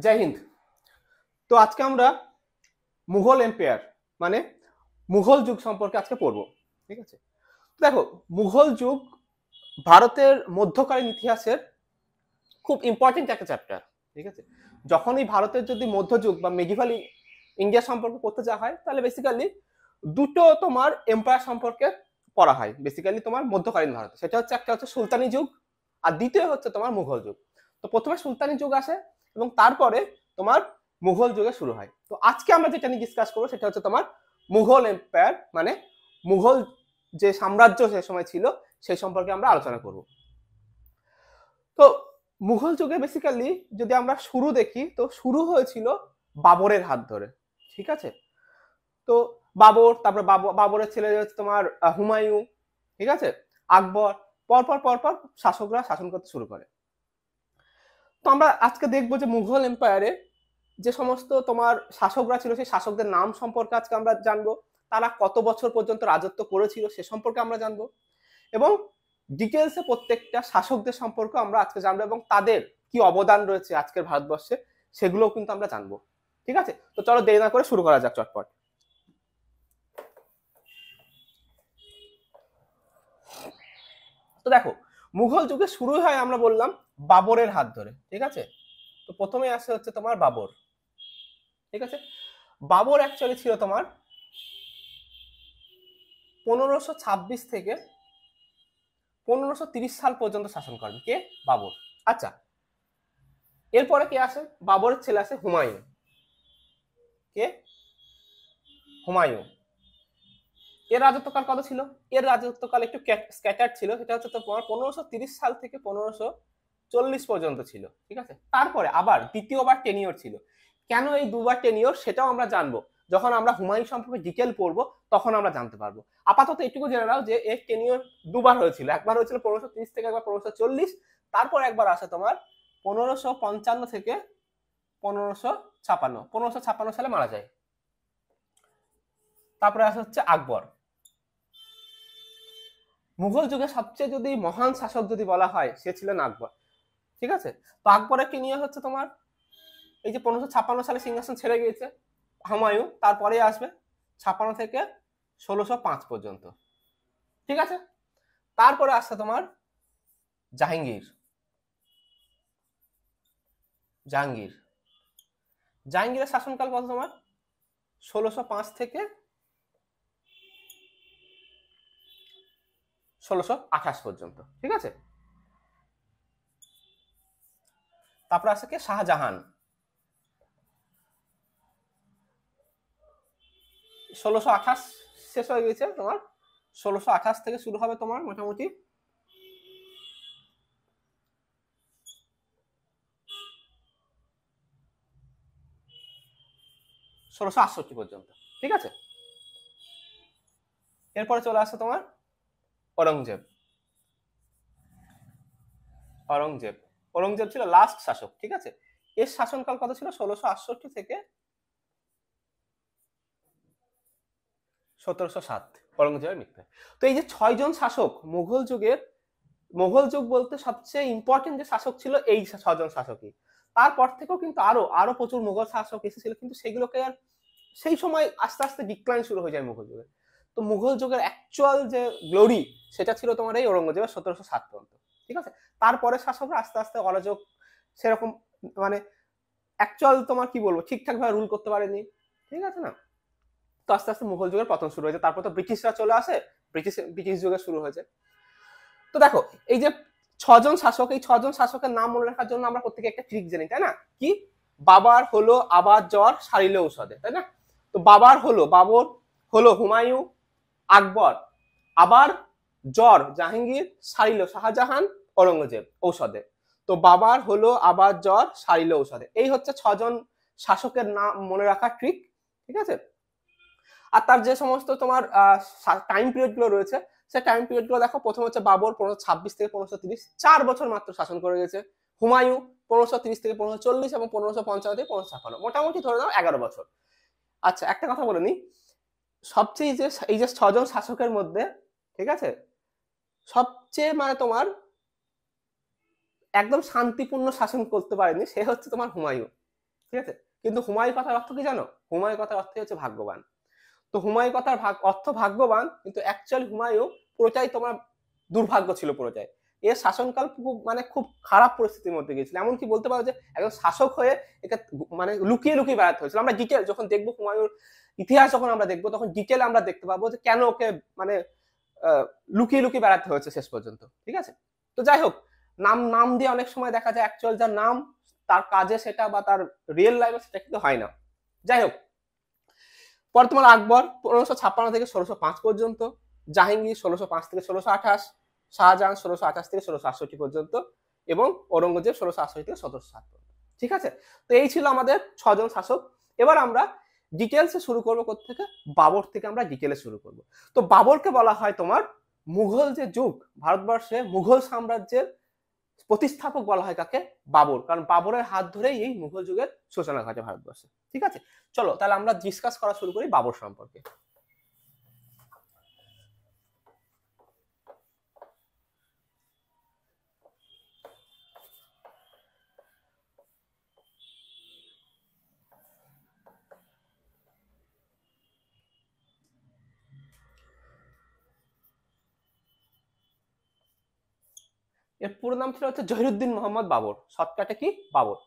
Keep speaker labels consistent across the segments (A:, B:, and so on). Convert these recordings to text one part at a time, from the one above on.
A: জয় হিন্দ। তো আজকে আমরা মুঘল এম্পায়ার মানে মুঘল যুগ সম্পর্কে আজকে পড়বো। ঠিক আছে, দেখো, মুঘল যুগ ভারতের মধ্যকালীন ইতিহাসের খুব ইম্পর্টেন্ট একটা চ্যাপ্টার। ঠিক আছে, যখনই ভারতের যদি মধ্যযুগ বা মেডিভাল ইন্ডিয়া সম্পর্কে পড়তে যাওয়া হয়, তাহলে বেসিক্যালি দুটো তোমার এম্পায়ার সম্পর্কে পড়া হয়। বেসিক্যালি তোমার মধ্যকালীন ভারত, সেটা হচ্ছে একটা হচ্ছে সুলতানি যুগ, আর দ্বিতীয় হচ্ছে তোমার মুঘল যুগ। তো প্রথমে সুলতানি যুগ আসে এবং তারপরে তোমার মুঘল যুগে শুরু হয়। তো আজকে আমরা যেটা নিয়ে ডিসকাস করবো সেটা হচ্ছে তোমার মুঘল এম্পায়ার মানে মুঘল যে সাম্রাজ্য সে সময় ছিল সেই সম্পর্কে আমরা আলোচনা করব। তো মুঘল যুগে বেসিক্যালি যদি আমরা শুরু দেখি, তো শুরু হয়েছিল বাবরের হাত ধরে। ঠিক আছে, তো বাবর, তারপর বাবরের ছেলে হচ্ছে তোমার হুমায়ুন, ঠিক আছে, আকবর, পরপর পরপর শাসকরা শাসন করতে শুরু করে। তো আমরা আজকে দেখবো যে মুঘল এম্পায়ারে যে সমস্ত তোমার শাসকরা ছিল সেই শাসকদের নাম সম্পর্কে আজকে আমরা জানবো, তারা কত বছর পর্যন্ত রাজত্ব করেছিল সে সম্পর্কে আমরা জানবো, এবং ডিটেলসে প্রত্যেকটা শাসকদের সম্পর্কে আমরা আজকে জানবো এবং তাদের কি অবদান রয়েছে আজকের ভারতবর্ষে সেগুলোও কিন্তু আমরা জানবো। ঠিক আছে, তো চলো দেরি না করে শুরু করা যাক চটপট। তো দেখো, মুঘল যুগে শুরু হয় আমরা বললাম বাবরের হাত ধরে। ঠিক আছে, তো প্রথমে আসে হচ্ছে তোমার বাবর। ঠিক আছে, বাবর অ্যাকচুয়ালি ছিল তোমার 1526 থেকে 1530 সাল পর্যন্ত শাসন করেন কে? বাবর। আচ্ছা, এরপরে কে আসে? বাবরের ছেলে আসে হুমায়ুন। কে? হুমায়ুন। এর রাজত্বকাল কত ছিল? এর রাজত্বকাল একটু স্ক্যাটার ছিল, সেটা হচ্ছে তোমার 1530 সাল থেকে 1540 পর্যন্ত ছিল। ঠিক আছে, তারপরে আবার দ্বিতীয়বার টেনিওর ছিল। কেন এই দুবার টেনিওর সেটাও আমরা জানবো, যখন আমরা হুমায়ুন সম্পর্কে ডিটেল পড়বো তখন আমরা জানতে পারবো। আপাতত এটুকু জেনে নাও যে এর টেনিওর দুবার হয়েছিল, একবার হয়েছিল 1530 থেকে একবার 1540, তারপর একবার আসে তোমার 1555 থেকে 1556 সালে মারা যায়। তারপরে আসে হচ্ছে আকবর। মুঘল যুগে সবচেয়ে যদি মহান শাসক যদি বলা হয় সে ছিলেন আকবর। ঠিক আছে, তো আকবরের কি নিয়ে হচ্ছে তোমার এই যে 1556 সালে সিংহাসন ছেড়ে গিয়েছে হুমায়ুন, তারপরে আসবে 56 থেকে 1605 পর্যন্ত। ঠিক আছে, তারপরে আসছে তোমার জাহাঙ্গীর। জাহাঙ্গীর জাহাঙ্গীরের শাসনকাল কত তোমার? 1605 থেকে 1628 পর্যন্ত। ঠিক আছে, তারপরে আসছে কে? শাহজাহান। 1628 শেষ হয়ে গেছে তোমার, 1628 থেকে শুরু হবে তোমার মোটামুটি 1668 পর্যন্ত। ঠিক আছে, এরপরে চলে আসছে তোমার ঔরঙ্গজেব। ঔরঙ্গজেব ঔরঙ্গজেব ছিল লাস্ট শাসক। ঠিক আছে, এর শাসনকাল কত ছিল? 1668 থেকে 1707, ঔরঙ্গজেবের মৃত্যু। তো এই যে 6জন শাসক মুঘল যুগের, মুঘল যুগ বলতে সবচেয়ে ইম্পর্টেন্ট যে শাসক ছিল এই 6জন শাসকই। তারপর থেকেও কিন্তু আরো আরো প্রচুর মুঘল শাসক এসেছিল, কিন্তু সেগুলোকে আর সেই সময় আস্তে আস্তে ডিক্লাইন শুরু হয়ে যায় মুঘল যুগে। তো মুঘল যুগের অ্যাকচুয়াল যে গ্লোরি সেটা ছিল তোমার এই ঔরঙ্গজেবের 1707 পর্যন্ত। ঠিক আছে, তারপরে শাসকরা আস্তে আস্তে অরাজক সেরকম মানে অ্যাকচুয়াল তোমার কি বলবো ঠিকঠাক ভাবে রুল করতে পারেনি। ঠিক আছে না, তো আস্তে আস্তে মুঘল যুগের পতন শুরু হয়েছে, তারপর তো ব্রিটিশরা চলে আসে, ব্রিটিশ যুগে শুরু হয়েছে। তো দেখো, এই যে 6জন শাসক, এই 6জন শাসকের নাম মনে রাখার জন্য আমরা প্রত্যেকে একটা ট্রিক জানি, তাই না? কি? বাবার হলো আবার জ্বর সারিল ঔষধে, তাই না? তো বাবার হলো বাবর, হলো হুমায়ুন, আকবর, আবার জ্বর জাহাঙ্গীর, সারিল শাহজাহান, ঔরঙ্গজেব ঔষধে। তো বাবার হলো আবার জ্বর সারিল ঔষধে, এই হচ্ছে 6জন শাসকের নাম মনে রাখার ট্রিক। ঠিক আছে, আর তার যে সমস্ত তোমার টাইম পিরিয়ড গুলো রয়েছে সেই টাইম পিরিয়ড গুলো দেখো। প্রথম হচ্ছে বাবর 1526 থেকে 1530, 4 বছর মাত্র শাসন করে গেছে। হুমায়ুন 1530 থেকে 1540 এবং 1555 থেকে 1556, মোটামুটি ধরে নাও 11 বছর। আচ্ছা, একটা কথা বলে নি, সবচেয়ে যে এই যে 6জন শাসকের মধ্যে, ঠিক আছে, সবচেয়ে মানে তোমার একদম শান্তিপূর্ণ শাসন করতে পারেনি সে হচ্ছে তোমার হুমায়ুন। ঠিক আছে। কিন্তু হুমায়ুন কথার অর্থ কি জানো? হুমায়ুন কথার অর্থ হচ্ছে ভাগ্যবান। তো হুমায়ুন কথার অর্থ ভাগ্যবান, কিন্তু অ্যাকচুয়ালি হুমায়ুন পুরোটাই তোমার দুর্ভাগ্য ছিল পুরোটাই। এর শাসনকাল মানে খুব খারাপ পরিস্থিতির মধ্যে গিয়েছিল, এমনকি বলতে পারো যে একজন শাসক হয়ে একে মানে লুকিয়ে লুকিয়ে বেড়াতে হয়েছিল। আমরা ডিটেল যখন দেখবো হুমায়ুর ইতিহাস যখন আমরা দেখবো তখন ডিটেল আমরা দেখতে পাবো যে কেন ওকে মানে লুকিয়ে লুকিয়ে বেড়াতে হয়েছে শেষ পর্যন্ত। ঠিক আছে। তো যাই হোক, নাম নাম দিয়ে অনেক সময় দেখা যায় অ্যাকচুয়াল যার নাম তার কাজে সেটা বা তার রিয়েল লাইফে সেটা কিন্তু হয় না। যাই হোক, পরে তোমার আকবর 1556 থেকে 1605 পর্যন্ত, জাহাঙ্গীর 1605 থেকে 1628, শাহজাহান 1628 থেকে 1668 পর্যন্ত, এবং ঔরঙ্গজেব 1668 থেকে 1707 পর্যন্ত। ঠিক আছে। তো এই ছিল আমাদের 6জন শাসক। এবার আমরা ডিটেলসে শুরু করবো কোত্থেকে? বাবর থেকে আমরা ডিটেলে শুরু করব। তো বাবরকে বলা হয় তোমার মুঘল যে যুগ, ভারতবর্ষে মুঘল সাম্রাজ্যের প্রতিস্থাপক বলা হয় কাকে? বাবর। কারণ বাবরের হাত ধরেই এই মুঘল যুগের সূচনা ঘটে ভারতবর্ষে। ঠিক আছে, চলো তাহলে আমরা ডিসকাস করা শুরু করি বাবর সম্পর্কে। এর পুরো নাম ছিল হচ্ছে জহিরুদ্দিন মোহাম্মদ বাবর, শর্টকাটে কি? বাবর।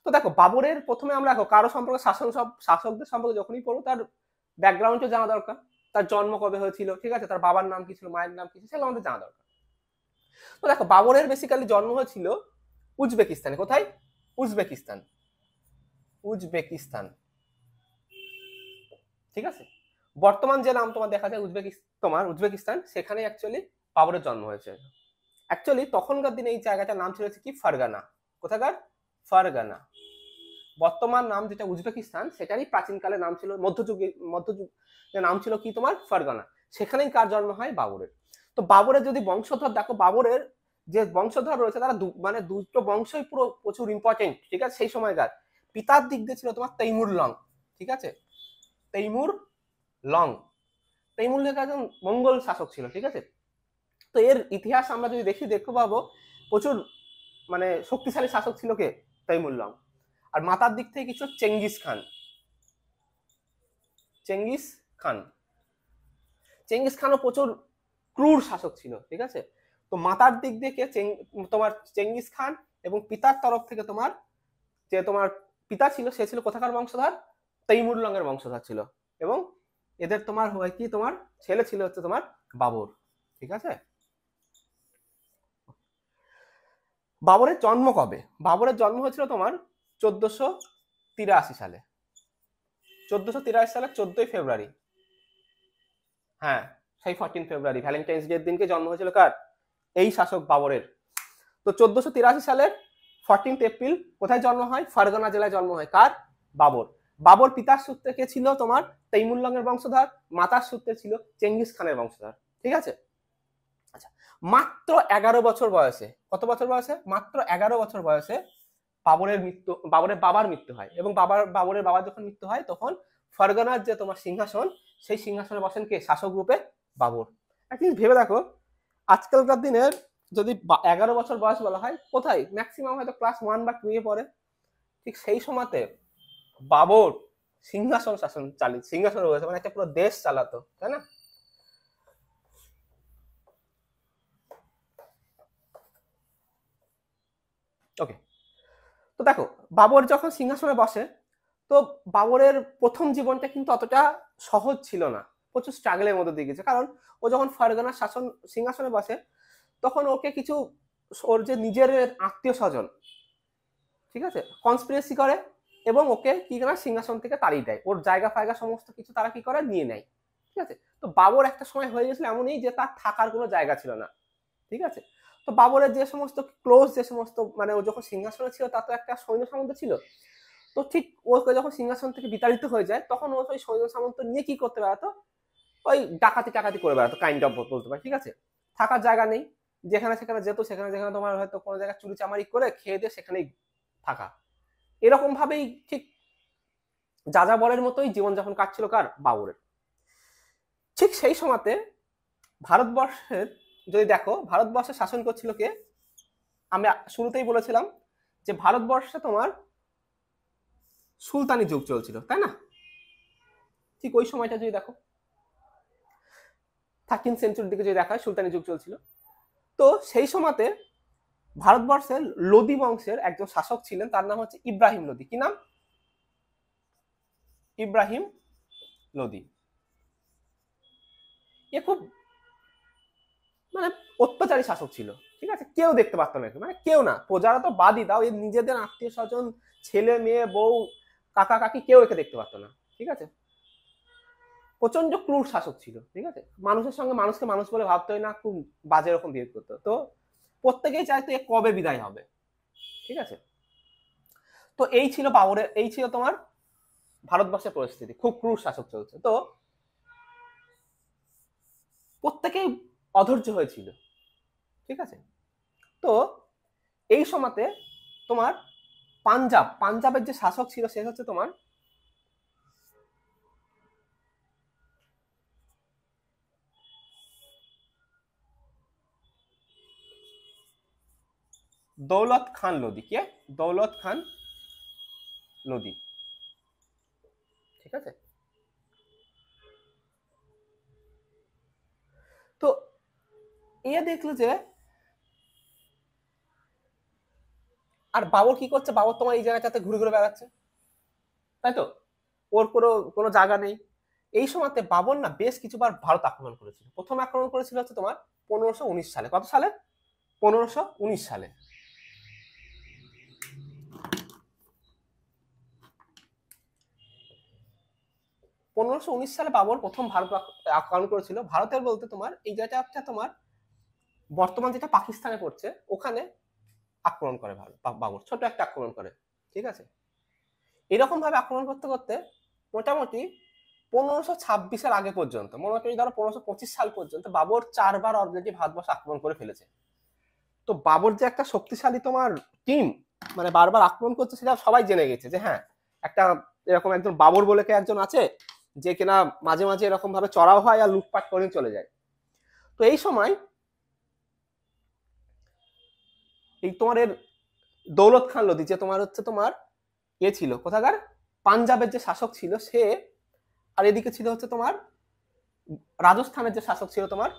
A: তো দেখো, বাবরের প্রথমে আমরা দেখো কারো সম্পর্কে শাসকদের সম্পর্কে যখনই পড়বো তার ব্যাকগ্রাউন্ডও জানা দরকার, তার জন্ম কবে হয়েছিল, ঠিক আছে, তার বাবার নাম কি ছিল, মায়ের নাম কি ছিল, সেগুলো আমাদের জানা দরকার। তো দেখো, বাবরের বেসিক্যালি জন্ম হয়েছিল উজবেকিস্তানে। কোথায়? উজবেকিস্তান। উজবেকিস্তান, ঠিক আছে। বর্তমান যে নাম তোমার দেখা যায় উজবেকিস্তান, সেখানে অ্যাকচুয়ালি বাবরের জন্ম হয়েছে। অ্যাকচুয়ালি তখনকার দিনে এই জায়গাটার নাম ছিল কি? ফারগানা। কোথাকার? ফারগানা। বর্তমান নাম যেটা উজবেকিস্তান, সেটারই প্রাচীনকালে নাম ছিল, মধ্যযুগ নাম ছিল কি তোমার? ফারগানা। সেখানেই কার জন্ম হয়? বাবরের। তো বাবরের যদি বংশধর দেখো, বাবরের যে বংশধর রয়েছে তারা মানে দুটো বংশই পুরো প্রচুর ইম্পর্টেন্ট। ঠিক আছে, সেই সময়কার পিতার দিক দিয়ে ছিল তোমার তৈমুর লং। ঠিক আছে, তৈমুর লং। তৈমুর লেখা একজন মঙ্গল শাসক ছিল। ঠিক আছে। তো এর ইতিহাস আমরা যদি দেখতে পাবো প্রচুর মানে শক্তিশালী শাসক ছিল কে? তৈমুর লং। আর মাতার দিক থেকে কিছু Genghis Khan. Genghis Khan, Genghis খানও প্রচুর ক্রূর শাসক ছিল। ঠিক আছে। তো মাতার দিক দিয়ে কে? তোমার চেঙ্গিস খান, এবং পিতার তরফ থেকে তোমার যে তোমার পিতা ছিল সে ছিল কোথাকার বংশধর? তৈমুর লং এর বংশধর ছিল। এবং এদের তোমার হয় কি, তোমার ছেলে ছিল হচ্ছে তোমার বাবর। ঠিক আছে। বাবরের জন্ম কবে? বাবরের জন্ম হয়েছিল তোমার 1483 সালে। 1483 সালে 14ই ফেব্রুয়ারি। হ্যাঁ, সেই 14 ফেব্রুয়ারি ভ্যালেন্টাইন্স ডে দিনকে জন্ম হয়েছিল কার? এই শাসক বাবরের। তো 1483 সালের 14 এপ্রিল কোথায় জন্ম হয়? ফারগানা জেলায় জন্ম হয়। কার? বাবর। বাবর পিতার সূত্রে কে ছিল? তোমার তৈমুর লং এর বংশধর। মাতার সূত্রে ছিল চেঙ্গিস খানের বংশধর। ঠিক আছে। আচ্ছা, মাত্র 11 বছর বয়সে, কত বছর বয়সে? মাত্র 11 বছর বয়সে বাবরের বাবার মৃত্যু হয়। এবং বাবরের বাবার যখন মৃত্যু হয় তখন ফারগানার যে তোমার সিংহাসন, সেই সিংহাসনে বসেন কে? শাসক রূপে বাবর। একটা জিনিস ভেবে দেখো, আজকালকার দিনের যদি 11 বছর বয়স বলা হয়, কোথায় ম্যাক্সিমাম হয়তো ক্লাস 1 বা 2 এ পড়ে। ঠিক সেই সময়তে বাবর সিংহাসন রয়েছে, মানে একটা পুরো দেশ চালাতো, তাই না? ওকে। তো দেখো, বাবর যখন সিংহাসনে বসে, তো বাবরের প্রথম জীবনটা কিন্তু অতটা সহজ ছিল না, প্রচুর স্ট্রাগলের মধ্যে দিয়ে গেছে। কারণ ও যখন ফারগানার সিংহাসনে বসে, তখন ওকে কিছু ওর যে নিজের আত্মীয় স্বজন, ঠিক আছে, কনস্পিরেসি করে এবং ওকে কি করে সিংহাসন থেকে তাড়িয়ে দেয়। ওর জায়গা ফায়গা সমস্ত কিছু তারা কি করে? নিয়ে নেয়। ঠিক আছে। তো বাবর একটা সময় হয়ে গেছিল এমনই যে তার থাকার কোনো জায়গা ছিল না। ঠিক আছে। তো বাবরের যে সমস্ত ক্লোজ, যে সমস্ত মানে ও যখন সিংহাসনে ছিল তার তো একটা সৈন্য সামন্ত ছিল। তো ঠিক ওকে যখন সিংহাসন থেকে বিতাড়িত হয়ে যায়, তখন ও ওই সৈন্য সামন্ত নিয়ে কি করতে বেড়াতো? ওই ডাকাতি করে বেড়াতো, কাইন্ড অফ বলতে পারে। ঠিক আছে। থাকার জায়গা নেই, যেখানে সেখানে যেত, সেখানে যেখানে তোমার হয়তো কোনো জায়গায় চুরি চামারি করে খেয়ে দিয়ে সেখানেই থাকা। এরকম ভাবেই ঠিক যাযাবরের মতোই জীবনযাপন কাটছিল কার? বাবরের। ঠিক সেই সময়তে ভারতবর্ষের যদি দেখো, ভারতবর্ষে শাসন করছিল কে? আমি শুরুতেই বলেছিলাম যে ভারতবর্ষে তোমার সুলতানি যুগ চলছিল, তাই না? ঠিক ওই সময়টা যদি দেখো 13th সেঞ্চুরির দিকে যদি দেখা হয়, সুলতানি যুগ চলছিল। তো সেই সময়তে ভারতবর্ষের লোদি বংশের একজন শাসক ছিলেন, তার নাম হচ্ছে ইব্রাহিম লোদি। কি নাম? ইব্রাহিম লোদি। এ খুব মানে অত্যাচারী শাসক ছিল, ঠিক আছে? কেউ দেখতে পারতো না, মানে কেউ না, প্রজারা তো বাদই দাও, এর নিজেদের আত্মীয় স্বজন, ছেলে মেয়ে, বউ, কাকা কাকি, কেউ একে দেখতে পারতো না, ঠিক আছে? প্রচন্ড ক্রূর শাসক ছিল, ঠিক আছে? মানুষের সঙ্গে মানুষকে মানুষ বলে ভাবতোই না, খুব বাজে রকম বিহেভ করতো। তো প্রত্যেকেই চাইতো এ কবে বিদায় হবে, ঠিক আছে? তো এই ছিল বাবরের, এই ছিল তোমার ভারতবর্ষের পরিস্থিতি, খুব ক্রূর শাসক চলছে। তো প্রত্যেকেই অধৈর্য হয়েছিল, ঠিক আছে? তো এই সময়তে তোমার পাঞ্জাবের যে শাসক ছিল সে হচ্ছে তোমার দৌলত খান লোদি। কে? দৌলত খান লোদি, ঠিক আছে? তো এ দেখলো যে, আর বাবর কি করছে, বাবর তোমার এই জায়গাটাতে ঘুরে ঘুরে বেড়াচ্ছে, তাই তো? ওর কোনো জায়গা নেই। এই সময়তে বাবর না বেশ কিছুবার ভারত আক্রমণ করেছিল। প্রথম আক্রমণ করেছিল হচ্ছে তোমার 1519 সালে। কত সালে? 1519 সালে। 1519 সালে বাবর প্রথম ভারত আক্রমণ করেছিল। ভারতের বলতে তোমার এই জায়গাটা তোমার বর্তমান যেটা পাকিস্তানে পড়ছে, ওখানে আক্রমণ করে বাবর, ছোট একটা আক্রমণ করে, ঠিক আছে? এরকম ভাবে আক্রমণ করতে করতে মোটামুটি 1526-এর আগে পর্যন্ত, মোটামুটি ধরো 1525 সাল পর্যন্ত বাবর 4বার অলরেডি ভারতবর্ষ আক্রমণ করে ফেলেছে। তো বাবর যে একটা শক্তিশালী তোমার টিম, মানে বারবার আক্রমণ করছে, সেটা সবাই জেনে গেছে যে হ্যাঁ, একটা এরকম একজন বাবর বলে কে একজন আছে, যে কিনা মাঝে মাঝে এরকম ভাবে চড়াও হয় আর লুটপাট করে চলে যায়। তো এই সময় এই তোমার এর দৌলত খান লোদি, যে তোমার হচ্ছে তোমার ছিল কোথাকার, পাঞ্জাবের যে শাসক ছিল সে, আর এদিকে ছিল হচ্ছে তোমার রাজস্থানের যে শাসক ছিল তোমার,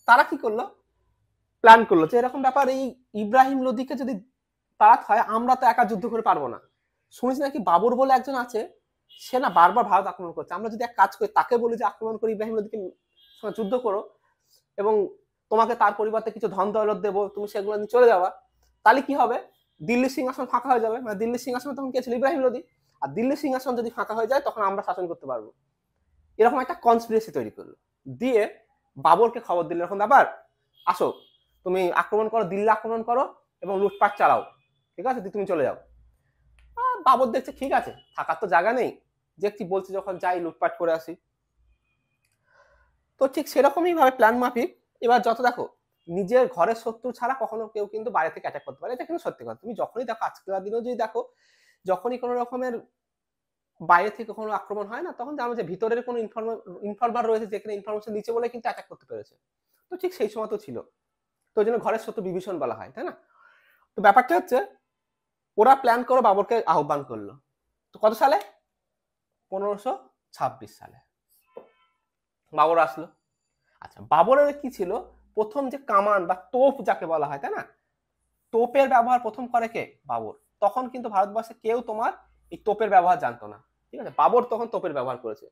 A: তারা কি করলো, প্ল্যান করলো যে এরকম ব্যাপার, এই ইব্রাহিম লোদিকে যদি তাড়াতে হয়, আমরা তো একা যুদ্ধ করে পারবো না। শুনিস নাকি বাবর বলে একজন আছে, সে না বারবার ভারত আক্রমণ করছে, আমরা যদি এক কাজ করি, তাকে বলি যে আক্রমণ করে ইব্রাহিম লোদিকে যুদ্ধ করো, এবং তোমাকে তার পরিবর্তে কিছু ধন দৌলত দেবো, তুমি সেগুলো নিয়ে চলে যাওয়া, তাহলে কি হবে, দিল্লির সিংহাসন ফাঁকা হয়ে যাবে। মানে দিল্লির সিংহাসনে তখন কে ছিল? ইব্রাহিম লোদি। আর দিল্লির সিংহাসন যদি ফাঁকা হয়ে যায়, তখন আমরা শাসন করতে পারবো। এরকম একটা কনস্পিরেসি তৈরি করলো, দিয়ে বাবরকে খবর দিল, এরকম ব্যাপার, আসো তুমি আক্রমণ করো, দিল্লি আক্রমণ করো এবং লুটপাট চালাও, ঠিক আছে, তুমি চলে যাও। বাবর দেখছে ঠিক আছে, থাকার তো জায়গা নেই, দেখছি বলছি যখন যাই লুটপাট করে আসি। তো ঠিক সেরকমই ভাবে প্ল্যান মাফিক এবার যত দেখো, নিজের ঘরের শত্রু ছাড়া কখনো কেউ কিন্তু বাইরে থেকে অ্যাটাক করতে পারে, এটা কিন্তু সত্যি কথা। তুমি যখনই দেখো, আজকের দিনেও যদি দেখো, যখনই কোনো রকমের বাইরে থেকে কোনো আক্রমণ হয় না, তখন জানো যে ভিতরের কোনো ইনফর্মার রয়েছে, যেখানে ইনফরমেশন দিচ্ছে বলে কিন্তু অ্যাটাক করতে পেরেছে। তো ঠিক সেই সময় তো ছিল, তো ওই জন্য ঘরের শত্রু বিভীষণ বলা হয়, তাই না? তো ব্যাপারটা হচ্ছে, ওরা প্ল্যান করে বাবরকে আহ্বান করলো। তো কত সালে? 1526 সালে বাবর আসলো। আচ্ছা, বাবরের কি ছিল, প্রথম যে কামান বা তোপ যাকে বলা হয়, তাই না, তোপের ব্যবহার প্রথম করে কে? বাবর। তখন কিন্তু ভারতবর্ষে কেউ তোমার এই তোপের ব্যবহার জানতো না, ঠিক আছে? বাবর তখন তোপের ব্যবহার করেছে।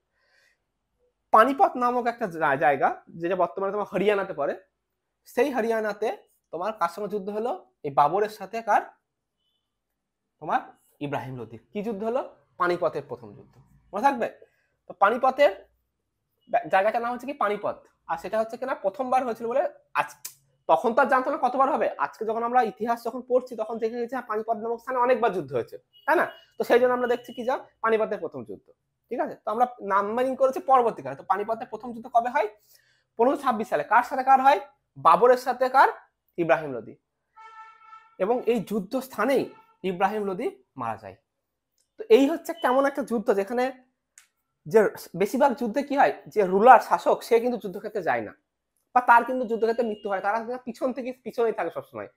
A: পানিপথ নামক একটা জায়গা, যেটা বর্তমানে তোমার হরিয়ানাতে পড়ে, সেই হরিয়ানাতে তোমার কার সঙ্গে যুদ্ধ হলো? এই বাবরের সাথে কার? তোমার ইব্রাহিম লোদির। কি যুদ্ধ হলো? পানিপথের প্রথম যুদ্ধ, মনে থাকবে। তো পানিপথের জায়গাটার নাম হচ্ছে কি পানিপথ, আর সেটা হচ্ছে কিনা প্রথমবার হয়েছিল বলে আজ, তখন তো আর জানতো না কতবার হবে। আজকে যখন আমরা ইতিহাস যখন পড়ছি, তখন দেখে গেছি পানিপথ নামক স্থানে অনেকবার যুদ্ধ হয়েছে, তাই না? তো সেই জন্য আমরা দেখছি কি, যা পানিপথের প্রথম যুদ্ধ, ঠিক আছে? তো আমরা নাম্বারিং করেছি পরবর্তীকালে। তো পানিপথের প্রথম যুদ্ধ কবে হয়? 1526 সালে। কার সাথে কার হয়? বাবরের সাথে কার? ইব্রাহিম লোদি। এবং এই যুদ্ধ স্থানেই ইব্রাহিম লোদি মারা যায়। তো এই হচ্ছে কেমন একটা যুদ্ধ, যেখানে যে বেশিরভাগ যুদ্ধে কি হয়, যে রুলার শাসক সে কিন্তু যুদ্ধক্ষেত্রে যায় না, বা তার কিন্তু যুদ্ধক্ষেত্রে মৃত্যু হয়, তারা পিছনেই থাকে সবসময়,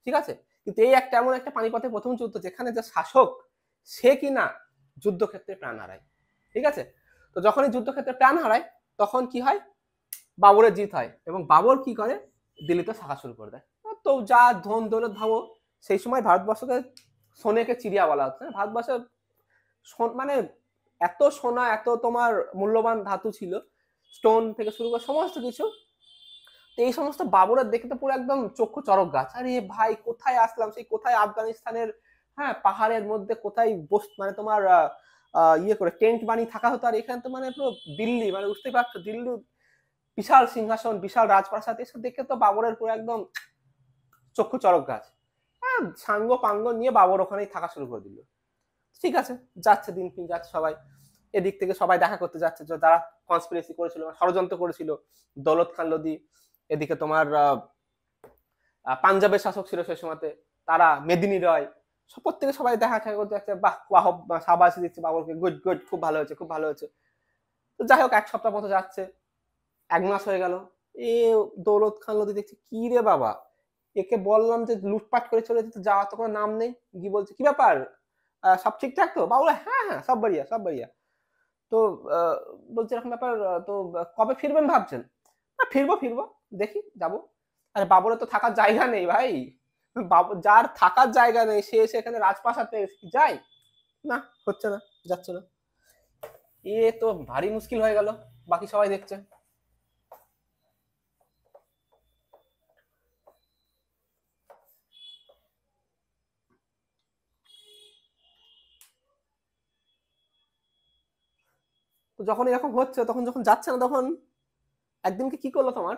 A: ঠিক আছে। কিন্তু এই একটা এমন একটা পানিপথের প্রথম যুদ্ধ যেখানে যে শাসক সে কিনা যুদ্ধক্ষেত্রে প্রাণ হারায়, ঠিক আছে। তো যখন এই যুদ্ধক্ষেত্রে প্রাণ হারায় তখন কি হয়, বাবরের জিত হয় এবং বাবর কি করে, দিল্লিতে শাখা শুরু করে দেয়। তো যা ধন দৌলত ভাবো, সেই সময় ভারতবর্ষকে সোনেকে চিড়িয়া বলা হচ্ছে, ভারতবর্ষের মানে এত সোনা, এত তোমার মূল্যবান ধাতু ছিল, স্টোন থেকে শুরু করে সমস্ত কিছু। তো এই সমস্ত বাবরের দেখে তো পুরো একদম চক্ষু চরক গাছ, আরে ভাই কোথায় আসলাম, সেই কোথায় আফগানিস্তানের, হ্যাঁ, পাহাড়ের মধ্যে কোথায় মানে তোমার ইয়ে করে টেন্ট বানিয়ে থাকা হতো, আর এখানে তো মানে পুরো দিল্লি, মানে বুঝতে পারছো, দিল্লি বিশাল সিংহাসন, বিশাল রাজপ্রাসাদ, এসব দেখে তো বাবরের পুরো একদম চক্ষু চরক গাছ। হ্যাঁ, সাঙ্গ পাঙ্গ নিয়ে বাবর ওখানেই থাকা শুরু করে দিল। ঠিক আছে, যাচ্ছে দিন দিন যাচ্ছে, সবাই এদিক থেকে সবাই দেখা করতে যাচ্ছে, যারা কনস্পিরেসি করেছিল, ষড়যন্ত্র করেছিল, দৌলত খান লোদি, এদিকে তোমার পাঞ্জাবের শাসক ছিল সে সময়তে, তারা মেদিনী রয়, প্রত্যেকে সবাই দেখা করতে যাচ্ছে, বাহ বাহ, সাবাসি দিচ্ছে বাবরকে, গুড গুড, খুব ভালো হয়েছে, খুব ভালো হয়েছে। তো যাই হোক, এক সপ্তাহ মতো যাচ্ছে, 1 মাস হয়ে গেল, এ দৌলত খান লোদি দেখছে, কি রে বাবা, একে বললাম যে লুটপাট করে চলে যেতে, যাওয়া তো কোনো নাম নেই, কি বলছে, কি ব্যাপার, সব ঠিকঠাক তো? বাবু হ্যাঁ হ্যাঁ, সব বাড়িয়া, সব বাড়িয়া। তো বলছে এরকম ব্যাপার, তো কবে ফিরবেন ভাবছেন? না, ফিরবো ফিরবো, দেখি যাবো। আরে বাবুরের তো থাকার জায়গা নেই ভাই, বাবু যার থাকার জায়গা নেই সে এখানে রাজপ্রাসাদ পেয়ে যাই, না হচ্ছে না, যাচ্ছে না। এ তো ভারী মুশকিল হয়ে গেল, বাকি সবাই দেখছে। তো যখন এরকম হচ্ছে, তখন যখন যাচ্ছে না, তখন একদিনকে কি করলো তোমার,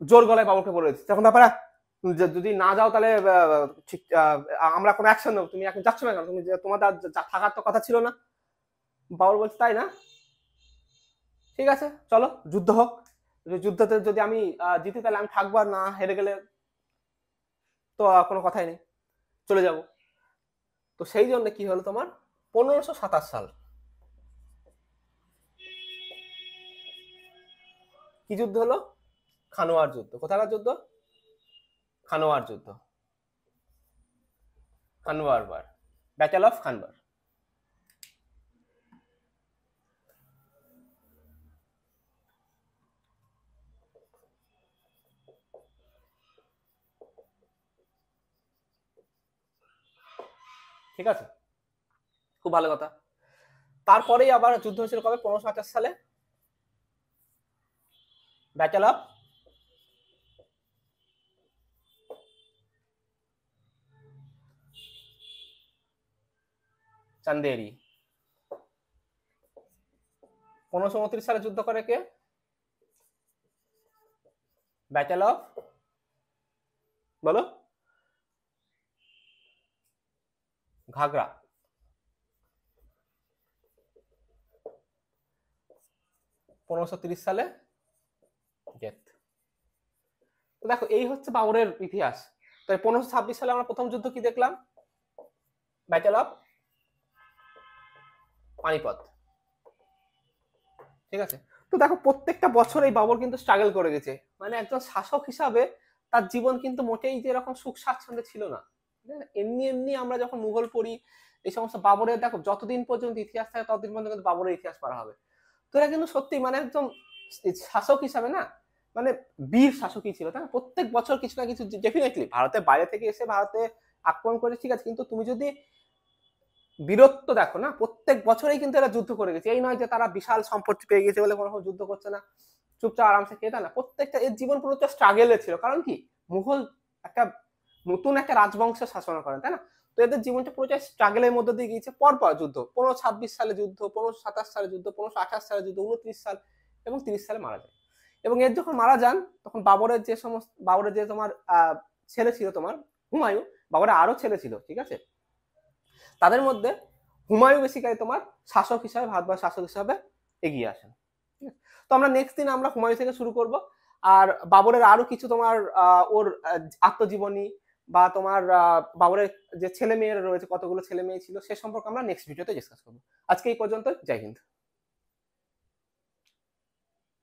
A: জোর গলায় বাবুকে বলে দিচ্ছে, তখন ব্যাপারে যদি না যাও তাহলে ঠিক আমরা কোনো অ্যাকশন নেবো, তুমি এখন যাচ্ছ না কেন, তুমি তোমাদের থাকার তো কথা ছিল না। বাবুর বলছে তাই না, ঠিক আছে চলো যুদ্ধ হোক, যুদ্ধতে যদি আমি জিতি তাহলে আমি থাকবো, আর না হেরে গেলে তো কোনো কথাই নেই, চলে যাব। তো সেই জন্য কি হলো তোমার, 1527 সাল, কি যুদ্ধ হলো, খানোয়ার যুদ্ধ। কোথাকার যুদ্ধ, খানোয়ার যুদ্ধ, খানওয়ার বার, ব্যাটেল অফ খানবার। ঠিক আছে, খুব ভালো কথা। তারপরেই আবার যুদ্ধ হয়েছিল কবে, 1528 সালে, ব্যাটেল অফ চান্দেরি। 1529 সালে যুদ্ধ করে কে, ব্যাটেল অফ, বলো, ঘাগরা। 1530 সালে ডেথ। তো দেখো এই হচ্ছে বাবরের ইতিহাস। তো 1526 সালে আমরা প্রথম যুদ্ধ কি দেখলাম, ব্যাটেল অফ পানিপথ, ঠিক আছে। তো দেখো প্রত্যেকটা বছর এই বাবর কিন্তু স্ট্রাগল করে গেছে, মানে একজন শাসক হিসাবে তার জীবন কিন্তু মোটেই যে এরকম সুখ স্বাচ্ছন্দ্যে ছিল না। এমনি এমনি আমরা যখন মুঘল পড়ি, এই সমস্ত বাবরের, দেখো যতদিন পর্যন্ত ইতিহাস থাকে ততদিন পর্যন্ত কিন্তু বাবরের ইতিহাস পড়া হবে। তো এরা কিন্তু সত্যি মানে একদম শাসক হিসাবে না, মানে বীর শাসকই ছিল, তাই না? প্রত্যেক বছর কিছু না কিছু, ডেফিনেটলি ভারতের বাইরে থেকে এসে ভারতে আক্রমণ করে, ঠিক আছে, কিন্তু তুমি যদি বীরত্ব দেখো না, প্রত্যেক বছরেই কিন্তু এরা যুদ্ধ করে গেছে, এই নয় যে তারা বিশাল সম্পত্তি পেয়ে গেছে বলে কোনো যুদ্ধ করছে না, চুপচাপ আরামসে খেয়ে, না, প্রত্যেকটা এর জীবন পুরো স্ট্রাগেলে ছিল। কারণ কি, মুঘল একটা নতুন একটা রাজবংশের শাসন করেন, তাই না? তো এদের জীবনটা পুরোটা স্ট্রাগলের মধ্যে দিয়ে গিয়েছে, পরপর যুদ্ধ, 1526 সালে যুদ্ধ, 1527 সালে যুদ্ধ, 1528 সালে যুদ্ধ, 29 সাল এবং 30 সালে মারা যায়। এবং এর যখন মারা যান তখন বাবরের যে সমস্ত, বাবরের যে তোমার ছেলে ছিল তোমার হুমায়ুন, বাবরের আরো ছেলে ছিল, ঠিক আছে, তাদের মধ্যে হুমায়ুন বেসিক্যালি তোমার শাসক হিসাবে, ভারতবর্ষ শাসক হিসাবে এগিয়ে আসেন। তো আমরা নেক্সট দিন আমরা হুমায়ুন থেকে শুরু করব, আর বাবরের আরো কিছু তোমার ওর আত্মজীবনী বা তোমার বাবরের যে ছেলে মেয়েরা রয়েছে, কতগুলো ছেলে মেয়ে ছিল, সে সম্পর্কে আমরা নেক্সট ভিডিওতে ডিসকাস করবো। আজকে এই পর্যন্ত, জয় হিন্দ।